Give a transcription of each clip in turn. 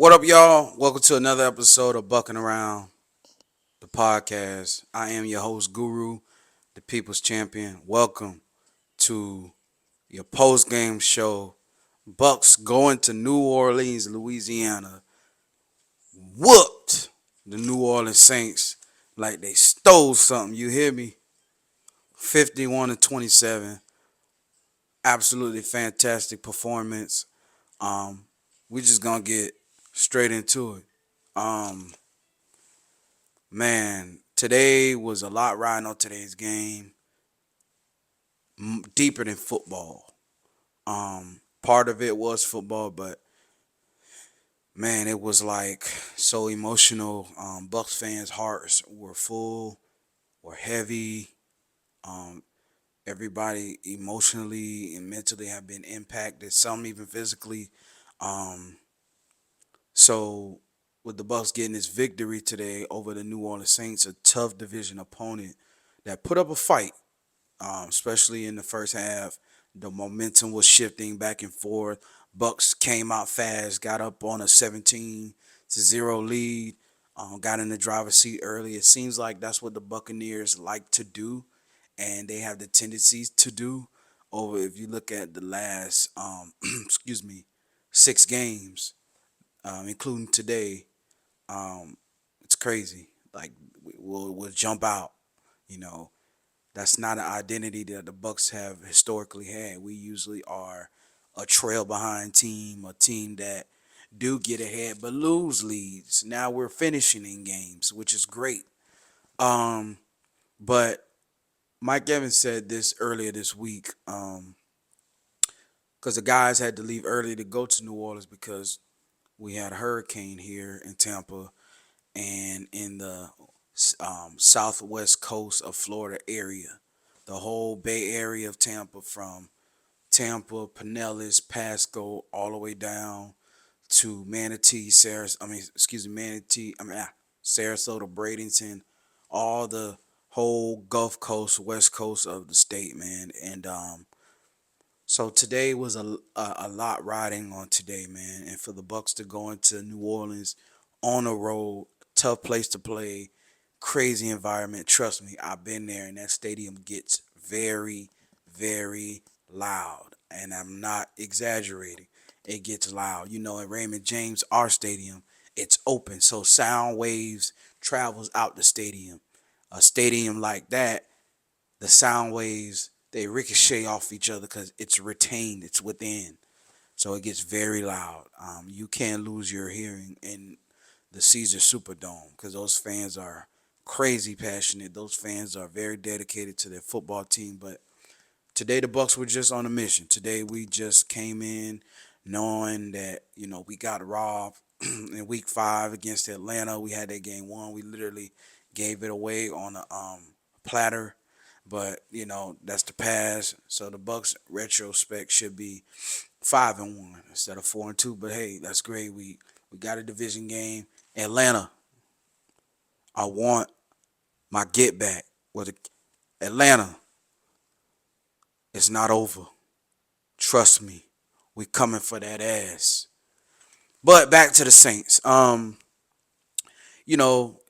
What up, y'all? Welcome to another episode of Bucking Around the podcast. I am your host, Guru, the People's Champion. Welcome to your post-game show. Bucks going to New Orleans, Louisiana. Whooped the New Orleans Saints like they stole something. You hear me? 51-27. Absolutely fantastic performance. We just gonna get straight into it. Um, Man, today was a lot riding on today's game, deeper than football. Part of it was football, but man, it was like so emotional. Bucks fans' hearts were full, were heavy. Um, Everybody emotionally and mentally have been impacted. Some even physically. Um, so with the Bucks getting this victory today over the New Orleans Saints, a tough division opponent that put up a fight, especially in the first half. The momentum was shifting back and forth. Bucks came out fast, got up on a 17-0 lead, got in the driver's seat early. It seems like that's what the Buccaneers like to do, and they have the tendencies to do. Over if you look at the last, excuse me, 6 games, including today, um, it's crazy. Like we'll jump out, you know. That's not an identity that the Bucks have historically had. We usually are a trail behind team, a team that do get ahead but lose leads. Now we're finishing in games, which is great. Um, but Mike Evans said this earlier this week, because the guys had to leave early to go to New Orleans because we had a hurricane here in Tampa and in the southwest coast of Florida area, the whole Bay Area of Tampa, from Tampa, Pinellas, Pasco, all the way down to Manatee, Sarasota, Bradenton, all the whole Gulf Coast, West Coast of the state, man. And so today was a lot riding on today, man. And for the Bucks to go into New Orleans on the road, tough place to play, crazy environment. Trust me, I've been there, and that stadium gets very, very loud. And I'm not exaggerating. It gets loud. You know, in Raymond James, our stadium, it's open, so sound waves travels out the stadium. A stadium like that, the sound waves, they ricochet off each other because it's retained, it's within, so it gets very loud. You can't lose your hearing in the Caesar Superdome because those fans are crazy passionate. Those fans are very dedicated to their football team. But today the Bucks were just on a mission. Today we just came in knowing that we got robbed in Week 5 against Atlanta. We had that game won. We literally gave it away on a platter, but that's the past. So the Bucks retrospect should be 5-1 instead of 4-2. But hey, that's great. We got a division game. Atlanta, I want my get back. With Atlanta, it's not over. Trust me, we coming for that ass. But back to the Saints. It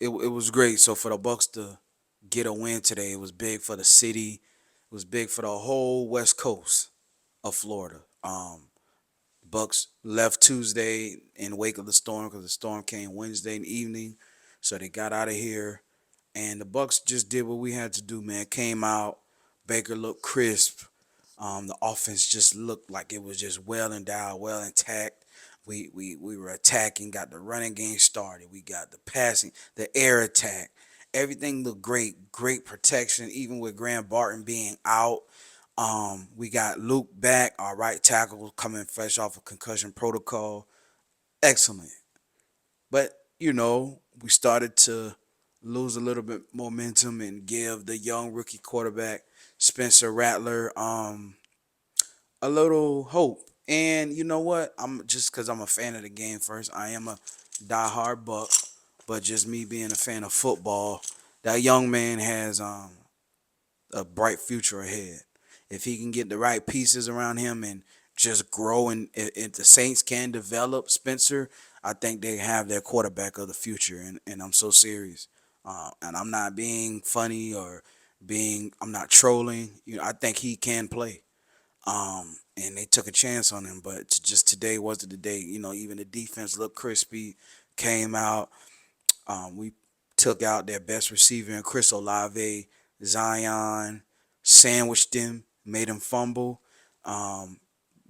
was great. So for the Bucks to get a win today, it was big for the city. It was big for the whole West Coast of Florida. Bucks left Tuesday in wake of the storm because the storm came Wednesday evening, so they got out of here. And the Bucks just did what we had to do, man. Came out. Baker looked crisp. The offense just looked like it was just well endowed, well intact. We were attacking, got the running game started. We got the passing, the air attack. Everything looked great. Great protection, even with Graham Barton being out. We got Luke back, our right tackle, coming fresh off of concussion protocol. Excellent. But, we started to lose a little bit momentum and give the young rookie quarterback, Spencer Rattler, a little hope. And you know what? I'm just because I'm a fan of the game first. I am a diehard Buck, but just me being a fan of football, that young man has a bright future ahead. If he can get the right pieces around him and just grow, and if the Saints can develop Spencer, I think they have their quarterback of the future, and I'm so serious. And I'm not being funny or I'm not trolling. I think he can play. And they took a chance on him, but just today wasn't the day. Even the defense looked crispy, came out. We took out their best receiver in Chris Olave, Zion, sandwiched him, made him fumble. Um,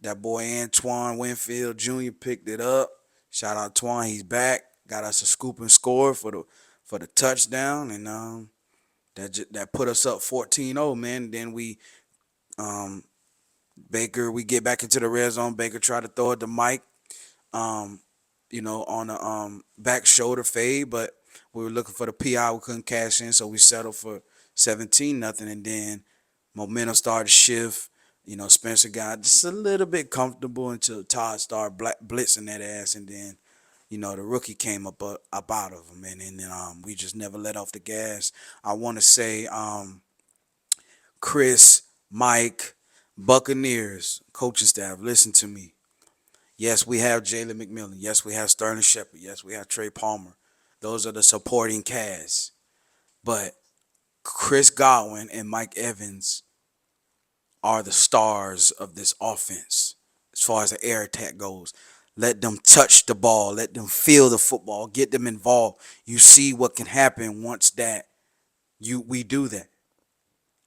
that boy Antoine Winfield Jr. picked it up. Shout out Twan, he's back. Got us a scoop and score for the touchdown, and that put us up 14-0, man. Then um, we get back into the red zone. Baker tried to throw it to Mike. Um, on a back shoulder fade, but we were looking for the PI. We couldn't cash in, so we settled for 17-0. And then momentum started to shift. Spencer got just a little bit comfortable until Todd started blitzing that ass, and then the rookie came up out of him, and then we just never let off the gas. I want to say Chris, Mike, Buccaneers coaching staff, listen to me. Yes, we have Jalen McMillan. Yes, we have Sterling Shepard. Yes, we have Trey Palmer. Those are the supporting cast. But Chris Godwin and Mike Evans are the stars of this offense as far as the air attack goes. Let them touch the ball. Let them feel the football. Get them involved. You see what can happen once we do that.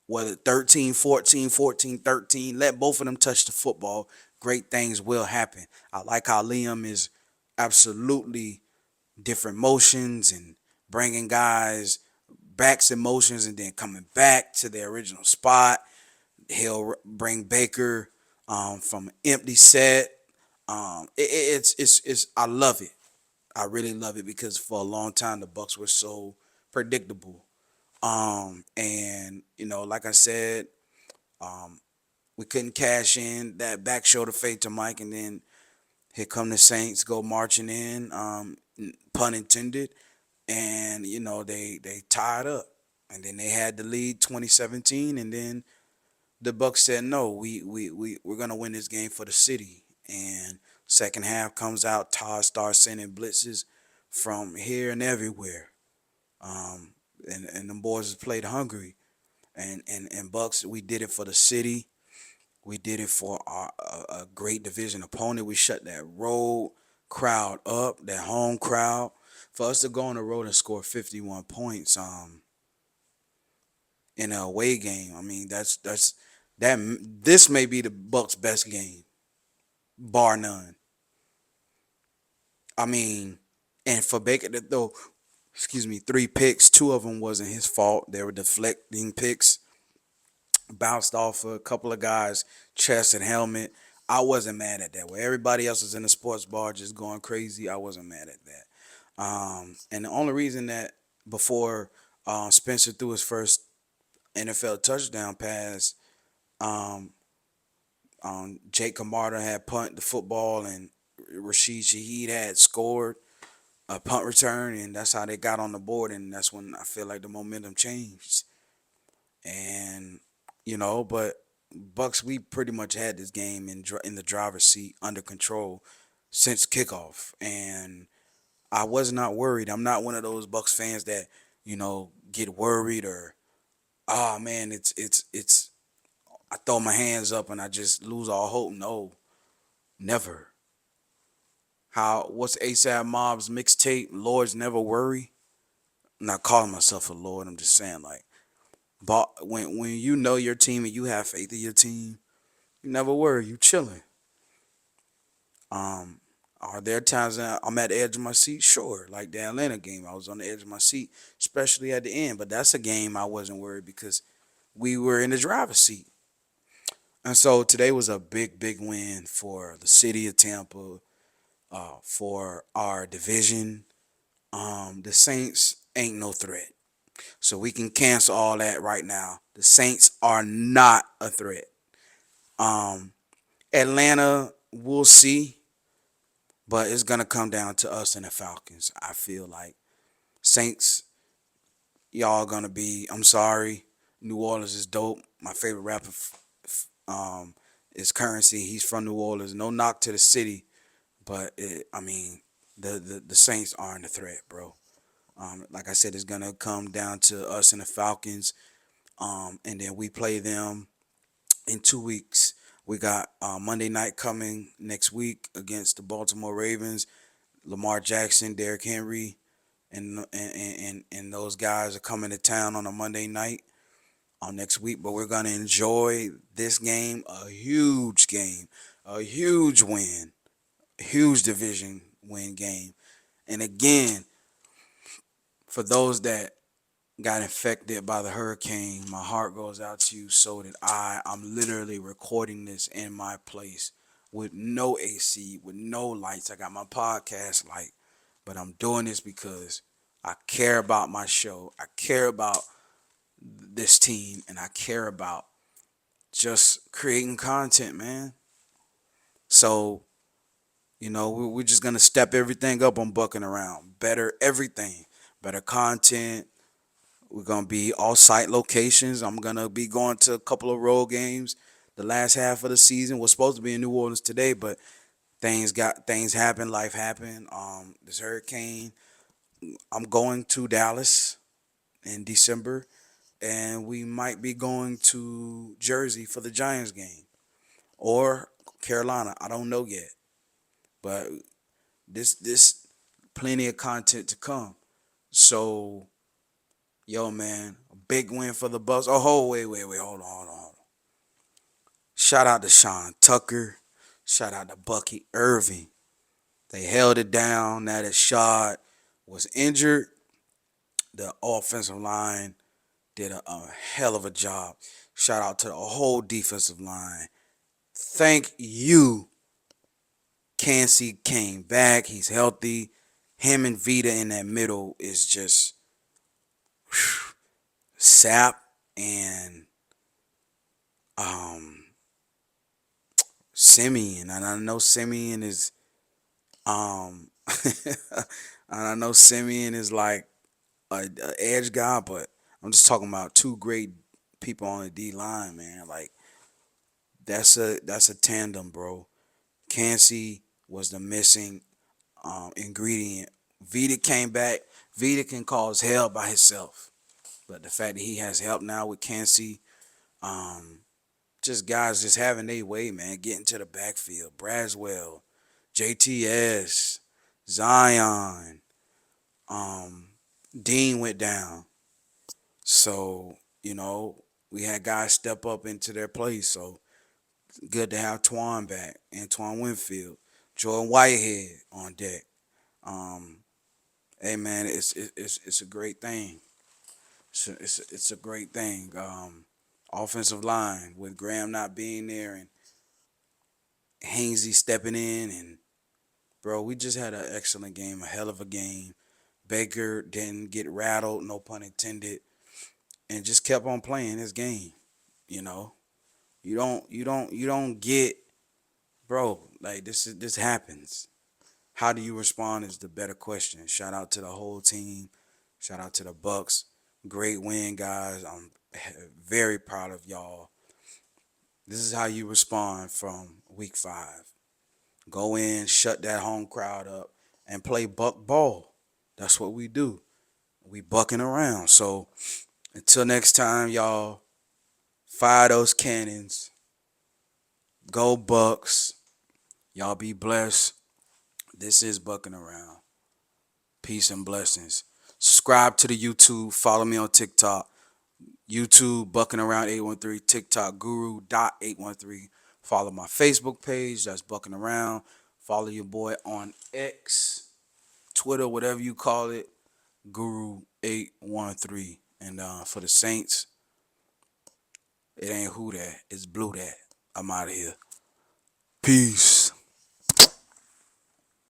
Whether 13, 14, 14, 13, let both of them touch the football. Great things will happen. I like how Liam is absolutely different motions and bringing guys backs in motions and then coming back to their original spot. He'll bring Baker from an empty set. It's I love it. I really love it because for a long time the Bucs were so predictable. And like I said, um, we couldn't cash in that back shoulder fade to Mike, and then here come the Saints go marching in, pun intended, and they tied up, and then they had the lead 2017, and then the Bucs said no, we're gonna win this game for the city, and second half comes out, Todd starts sending blitzes from here and everywhere, um, and them boys played hungry, and Bucs, we did it for the city. We did it for a great division opponent. We shut that road crowd up, that home crowd. For us to go on the road and score 51 points in an away game, I mean that this may be the Bucks' best game, bar none. I mean, and for Baker to throw, excuse me, three picks, two of them wasn't his fault. They were deflecting picks, bounced off a couple of guys' chest and helmet. I wasn't mad at that. Where everybody else was in the sports bar just going crazy, I wasn't mad at that. And the only reason that before Spencer threw his first NFL touchdown pass, um, Jake Camarda had punt the football, and Rashid Shaheed had scored a punt return, and that's how they got on the board. And that's when I feel like the momentum changed. And but Bucks, we pretty much had this game in the driver's seat, under control since kickoff, and I was not worried. I'm not one of those Bucks fans that get worried or man, it's I throw my hands up and I just lose all hope. No, never. What's ASAP Mob's mixtape? Lords never worry. I'm not calling myself a lord. I'm just saying, like, but when you know your team and you have faith in your team, you never worry. You chilling. Um, are there times that I'm at the edge of my seat? Sure. Like the Atlanta game, I was on the edge of my seat, especially at the end. But that's a game I wasn't worried because we were in the driver's seat. And so today was a big, big win for the city of Tampa, for our division. The Saints ain't no threat. So we can cancel all that right now. The Saints are not a threat. Um, Atlanta, we'll see, but it's gonna come down to us and the Falcons. I feel like Saints, y'all gonna be. I'm sorry, New Orleans is dope. My favorite rapper, It's currency. He's from New Orleans. No knock to the city, but the Saints aren't a threat, bro. Like I said, it's gonna come down to us and the Falcons. And then we play them in 2 weeks. We got Monday night coming next week against the Baltimore Ravens. Lamar Jackson, Derrick Henry, and those guys are coming to town on a Monday night on next week. But we're gonna enjoy this game, a huge win, huge division win game. And again, for those that got infected by the hurricane, my heart goes out to you. So did I. I'm literally recording this in my place with no AC, with no lights. I got my podcast light, but I'm doing this because I care about my show. I care about this team, and I care about just creating content, man. So, we're just going to step everything up on Bucking Around. Better everything, better content. We're going to be all site locations. I'm going to be going to a couple of road games the last half of the season. We're supposed to be in New Orleans today, but things happen, life happened. This hurricane. I'm going to Dallas in December, and we might be going to Jersey for the Giants game or Carolina. I don't know yet, but this plenty of content to come. So, yo, man, a big win for the Bucs. Oh, wait, hold on. Shout out to Sean Tucker. Shout out to Bucky Irving. They held it down. Now that Shad was injured, the offensive line did a hell of a job. Shout out to the whole defensive line. Thank you. Cansey came back. He's healthy. Him and Vita in that middle is just Sap and um Simeon. And I know Simeon is and I know Simeon is like a edge guy, but I'm just talking about two great people on the D line, man. Like that's a tandem, bro. Cansey was the missing ingredient. Vita came back. Vita can cause hell by himself, but the fact that he has help now with Cansey, um, just guys just having their way, man. Getting to the backfield. Braswell, JTS, Zion, um, Dean went down. So, we had guys step up into their place. So good to have Twan back, Antoine Winfield, Jordan Whitehead on deck. Um, hey man, it's a great thing. It's a great thing. Offensive line with Graham not being there and Hainsey stepping in, and bro, we just had an excellent game, a hell of a game. Baker didn't get rattled, no pun intended, and just kept on playing his game. You know, you don't get, bro. Like this happens. How do you respond is the better question. Shout out to the whole team. Shout out to the Bucks. Great win, guys. I'm very proud of y'all. This is how you respond from week 5. Go in, shut that home crowd up, and play buck ball. That's what we do. We bucking around. So until next time, y'all, fire those cannons. Go Bucks. Y'all be blessed. This is Bucking Around. Peace and blessings. Subscribe to the YouTube. Follow me on TikTok. YouTube Bucking Around 813. TikTok Guru dot 813. Follow my Facebook page. That's Bucking Around. Follow your boy on X, Twitter, whatever you call it. Guru 813. And for the Saints, it ain't who that. It's blue that. I'm out of here. Peace.